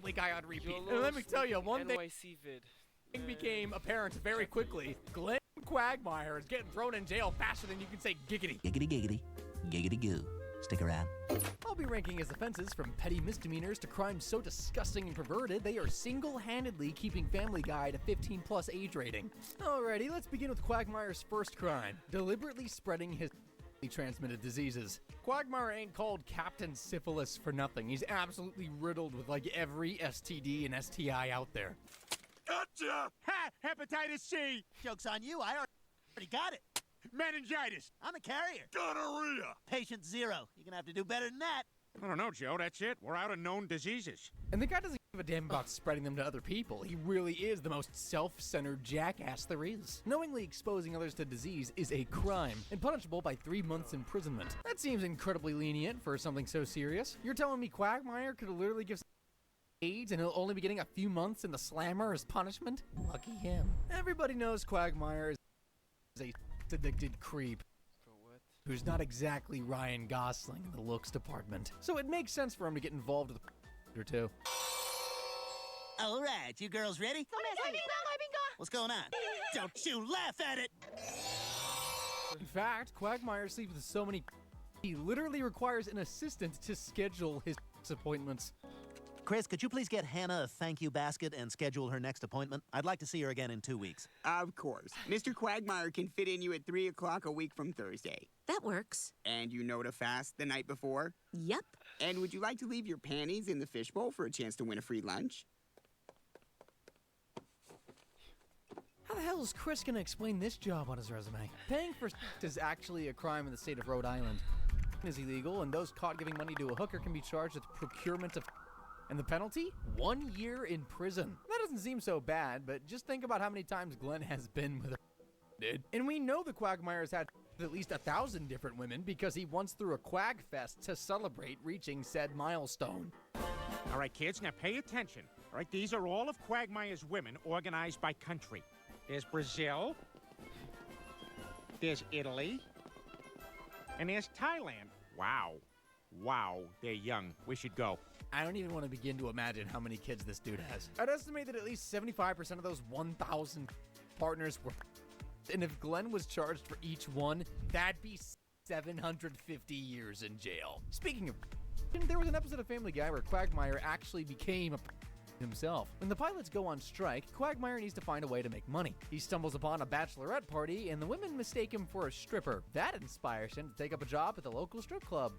Family Guy on repeat. Yolo And let me tell you, one thing NYC vid. became apparent very quickly. Glenn Quagmire is getting thrown in jail faster than you can say giggity. Giggity giggity. Giggity goo. Stick around. I'll be ranking his offenses from petty misdemeanors to crimes so disgusting and perverted they are single-handedly keeping Family Guy to 15+ age rating. Alrighty, let's begin with Quagmire's first crime, deliberately spreading his transmitted diseases. Quagmire ain't called Captain Syphilis for nothing. He's absolutely riddled with like every STD and STI out there. Gotcha! Ha! Hepatitis C! Joke's on you, I already got it. Meningitis! I'm a carrier. Gonorrhea! Patient 0. You're gonna have to do better than that. I don't know, Joe. That's it. We're out of known diseases. And the guy doesn't give a damn about spreading them to other people. He really is the most self-centered jackass there is. Knowingly exposing others to disease is a crime and punishable by 3 months imprisonment. That seems incredibly lenient for something so serious. You're telling me Quagmire could literally give AIDS and he'll only be getting a few months in the slammer as punishment? Lucky him. Everybody knows Quagmire is a addicted creep who's not exactly Ryan Gosling in the looks department. So it makes sense for him to get involved with or two. All right, you girls ready? What's going on? Don't you laugh at it! In fact, Quagmire sleeps with so many he literally requires an assistant to schedule his appointments. Chris, could you please get Hannah a thank you basket and schedule her next appointment? I'd like to see her again in 2 weeks. Of course. Mr. Quagmire can fit in you at 3 o'clock a week from Thursday. That works. And you know to fast the night before? Yep. And would you like to leave your panties in the fishbowl for a chance to win a free lunch? How the hell is Chris gonna explain this job on his resume? Paying for is actually a crime in the state of Rhode Island. It is illegal, and those caught giving money to a hooker can be charged with procurement of. And the penalty? 1 year in prison. That doesn't seem so bad, but just think about how many times Glenn has been with a dude. And we know the Quagmire's had at least 1,000 different women because he once threw a Quag Fest to celebrate reaching said milestone. All right, kids, now pay attention. All right, these are all of Quagmire's women organized by country. There's Brazil. There's Italy. And there's Thailand. Wow. Wow, they're young. We should go. I don't even want to begin to imagine how many kids this dude has. I'd estimate that at least 75% of those 1,000 partners were. And if Glenn was charged for each one, that'd be 750 years in jail. Speaking of, there was an episode of Family Guy where Quagmire actually became a himself. When the pilots go on strike, Quagmire needs to find a way to make money. He stumbles upon a bachelorette party, and the women mistake him for a stripper. That inspires him to take up a job at the local strip club.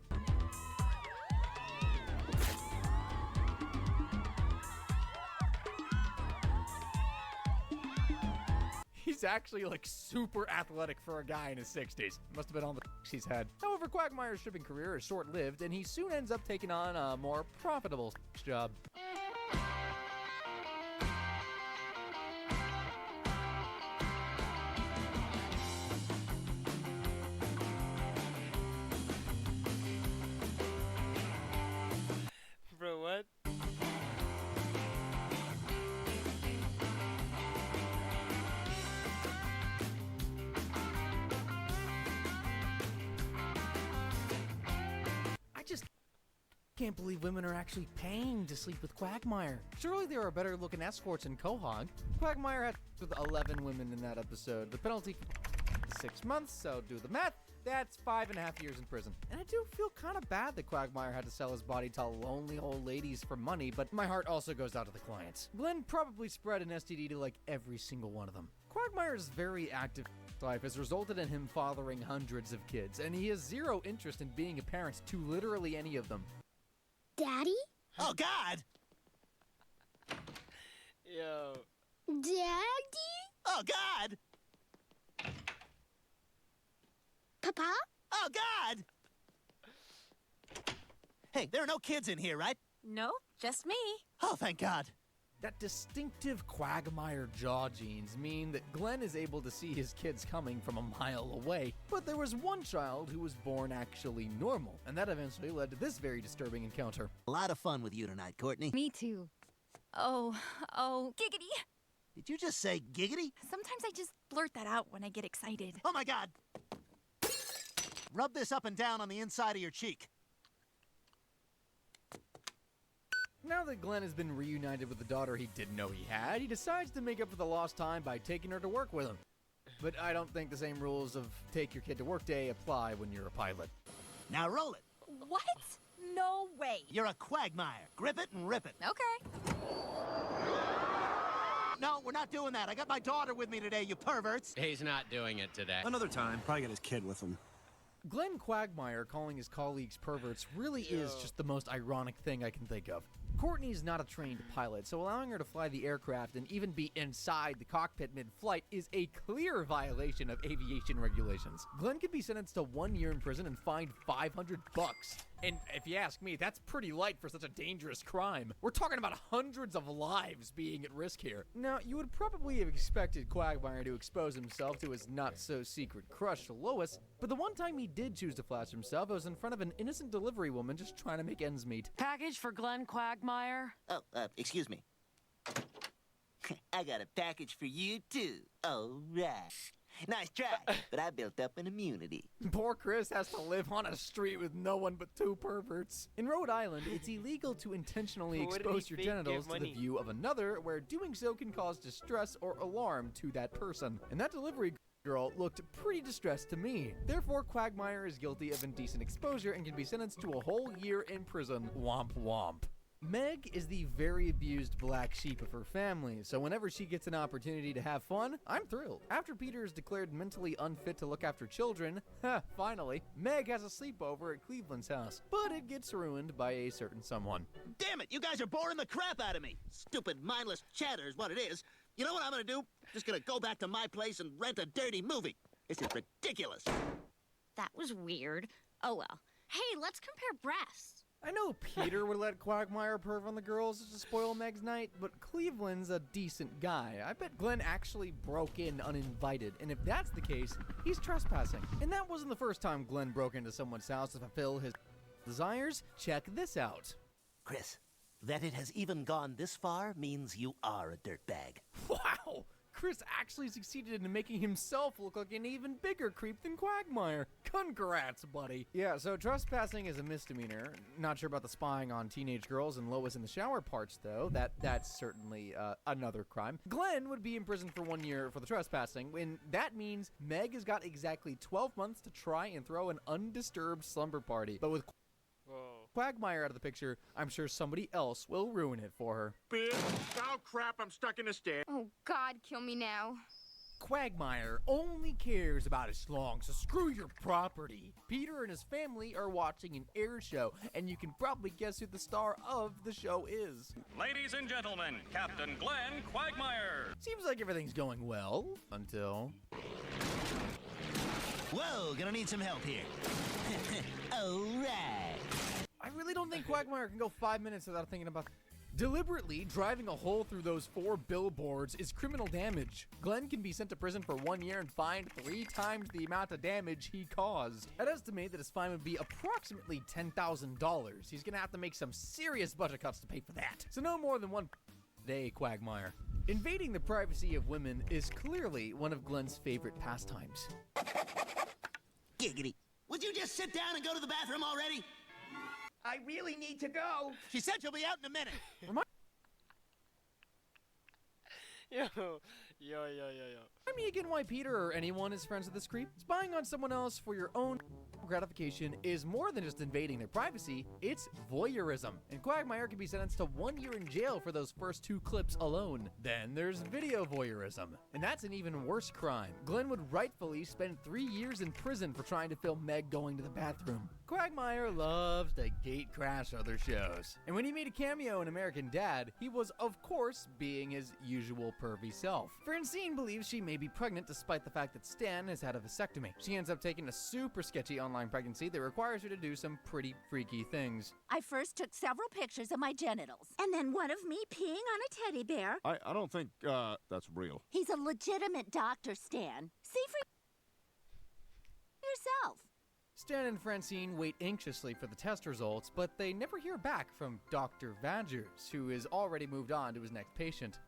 He's actually like super athletic for a guy in his 60s. Must have been all the he's had. However, Quagmire's stripping career is short-lived, and he soon ends up taking on a more profitable job. Bro, what? I just can't believe women are actually paying to sleep with Quagmire. Surely there are better looking escorts in Quahog. Quagmire had with 11 women in that episode. The penalty for 6 months, so do the math. That's 5.5 years in prison. And I do feel kind of bad that Quagmire had to sell his body to lonely old ladies for money, but my heart also goes out to the clients. Glenn probably spread an STD to like every single one of them. Quagmire's very active life has resulted in him fathering hundreds of kids, and he has zero interest in being a parent to literally any of them. Daddy? Oh, God! Yo. Daddy? Oh, God! Papa? Oh, God! Hey, there are no kids in here, right? No, just me. Oh, thank God. That distinctive Quagmire jaw genes mean that Glenn is able to see his kids coming from a mile away, but there was one child who was born actually normal, and that eventually led to this very disturbing encounter. A lot of fun with you tonight, Courtney. Me too. Oh, giggity. Did you just say giggity? Sometimes I just blurt that out when I get excited. Oh, my God. Rub this up and down on the inside of your cheek. Now that Glenn has been reunited with the daughter he didn't know he had, he decides to make up for the lost time by taking her to work with him. But I don't think the same rules of take your kid to work day apply when you're a pilot. Now roll it. What? No way. You're a quagmire. Grip it and rip it. Okay. No, we're not doing that. I got my daughter with me today, you perverts. He's not doing it today. Another time. Probably got his kid with him. Glenn Quagmire calling his colleagues perverts really is just the most ironic thing I can think of. Courtney's not a trained pilot, so allowing her to fly the aircraft and even be inside the cockpit mid-flight is a clear violation of aviation regulations. Glenn could be sentenced to 1 year in prison and fined $500. And if you ask me, that's pretty light for such a dangerous crime. We're talking about hundreds of lives being at risk here. Now, you would probably have expected Quagmire to expose himself to his not-so-secret crush, Lois, but the one time he did choose to flash himself, it was in front of an innocent delivery woman just trying to make ends meet. Package for Glenn Quagmire? Oh, excuse me. I got a package for you, too. All right. Nice try, but I built up an immunity. Poor Chris has to live on a street with no one but two perverts. In Rhode Island, it's illegal to intentionally expose your genitals to the view of another, where doing so can cause distress or alarm to that person. And that delivery girl looked pretty distressed to me. Therefore, Quagmire is guilty of indecent exposure and can be sentenced to a whole year in prison. Womp womp. Meg is the very abused black sheep of her family, so whenever she gets an opportunity to have fun, I'm thrilled. After Peter is declared mentally unfit to look after children, finally, Meg has a sleepover at Cleveland's house, but it gets ruined by a certain someone. Damn it, you guys are boring the crap out of me. Stupid, mindless chatter is what it is. You know what I'm gonna do? Just gonna go back to my place and rent a dirty movie. This is ridiculous. That was weird. Oh well. Hey, let's compare breasts. I know Peter would let Quagmire perv on the girls to spoil Meg's night, but Cleveland's a decent guy. I bet Glenn actually broke in uninvited, and if that's the case, he's trespassing. And that wasn't the first time Glenn broke into someone's house to fulfill his desires. Check this out. Chris, that it has even gone this far means you are a dirtbag. Wow! Chris actually succeeded in making himself look like an even bigger creep than Quagmire. Congrats, buddy. Yeah, so trespassing is a misdemeanor. Not sure about the spying on teenage girls and Lois in the shower parts, though. That's certainly another crime. Glenn would be in prison for 1 year for the trespassing, and that means Meg has got exactly 12 months to try and throw an undisturbed slumber party. But with Quagmire out of the picture, I'm sure somebody else will ruin it for her. Bitch. Oh, crap, I'm stuck in a stair. Oh God, kill me now. Quagmire only cares about his schlong, so screw your property. Peter and his family are watching an air show, and you can probably guess who the star of the show is. Ladies and gentlemen, Captain Glenn Quagmire. Seems like everything's going well, until... Whoa, gonna need some help here. All right. I really don't think Quagmire can go 5 minutes without thinking about... Deliberately driving a hole through those 4 billboards is criminal damage. Glenn can be sent to prison for 1 year and fined 3 times the amount of damage he caused. I'd estimate that his fine would be approximately $10,000. He's gonna have to make some serious budget cuts to pay for that. So no more than one day, Quagmire. Invading the privacy of women is clearly one of Glenn's favorite pastimes. Giggity. Would you just sit down and go to the bathroom already? I really need to go. She said she'll be out in a minute. Yo. Remind me again why Peter or anyone is friends with this creep? Spying on someone else for your own gratification is more than just invading their privacy, it's voyeurism. And Quagmire can be sentenced to 1 year in jail for those first 2 clips alone. Then there's video voyeurism, and that's an even worse crime. Glenn would rightfully spend 3 years in prison for trying to film Meg going to the bathroom. Quagmire loves to gate crash other shows. And when he made a cameo in American Dad, he was, of course, being his usual pervy self. Francine believes she may be pregnant despite the fact that Stan has had a vasectomy. She ends up taking a super sketchy online pregnancy that requires her to do some pretty freaky things. I first took several pictures of my genitals. And then one of me peeing on a teddy bear. I don't think, that's real. He's a legitimate doctor, Stan. See for yourself. Stan and Francine wait anxiously for the test results, but they never hear back from Dr. Vadgers, who has already moved on to his next patient.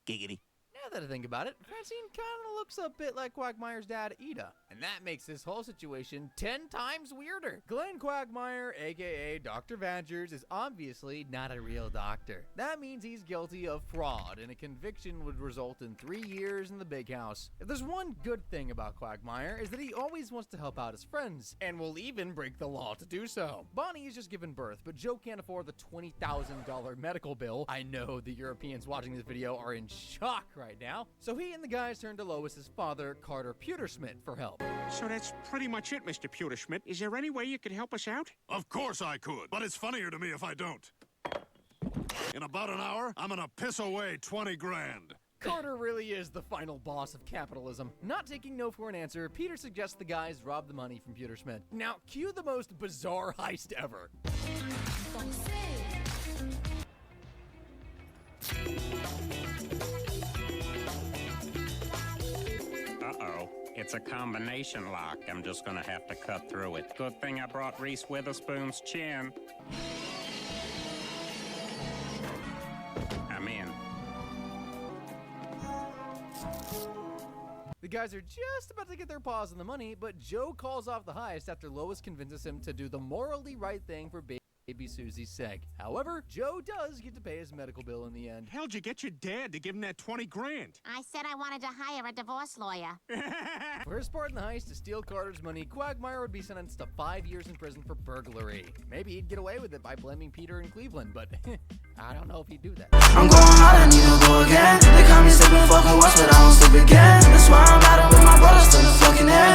Giggity. Now that I think about it, Francine kind of looks a bit like Quagmire's dad, Ida. And that makes this whole situation 10 times weirder. Glenn Quagmire, aka Dr. Vangers, is obviously not a real doctor. That means he's guilty of fraud, and a conviction would result in 3 years in the big house. If there's one good thing about Quagmire, is that he always wants to help out his friends, and will even break the law to do so. Bonnie has just given birth, but Joe can't afford the $20,000 medical bill. I know the Europeans watching this video are in shock right now. So he and the guys turn to Lois's father, Carter Pewterschmidt, for help. So that's pretty much it, Mr. Pewterschmidt. Is there any way you could help us out? Of course I could, but it's funnier to me if I don't. In about an hour, I'm gonna piss away 20 grand. Carter really is the final boss of capitalism. Not taking no for an answer, Peter suggests the guys rob the money from Pewterschmidt. Now, cue the most bizarre heist ever. Uh-oh. It's a combination lock. I'm just gonna have to cut through it. Good thing I brought Reese Witherspoon's chin. I'm in. The guys are just about to get their paws on the money, but Joe calls off the heist after Lois convinces him to do the morally right thing for baby Susie's sake. However, Joe does get to pay his medical bill in the end. How'd you get your dad to give him that 20 grand? I said I wanted to hire a divorce lawyer. For his part in the heist to steal Carter's money, Quagmire would be sentenced to 5 years in prison for burglary. Maybe he'd get away with it by blaming Peter in Cleveland, but I don't know if he'd do that. I'm going hard, I need to go again. They call me slipping, fucking once, but I won't slip again. That's why I'm out with my brothers till the fucking end.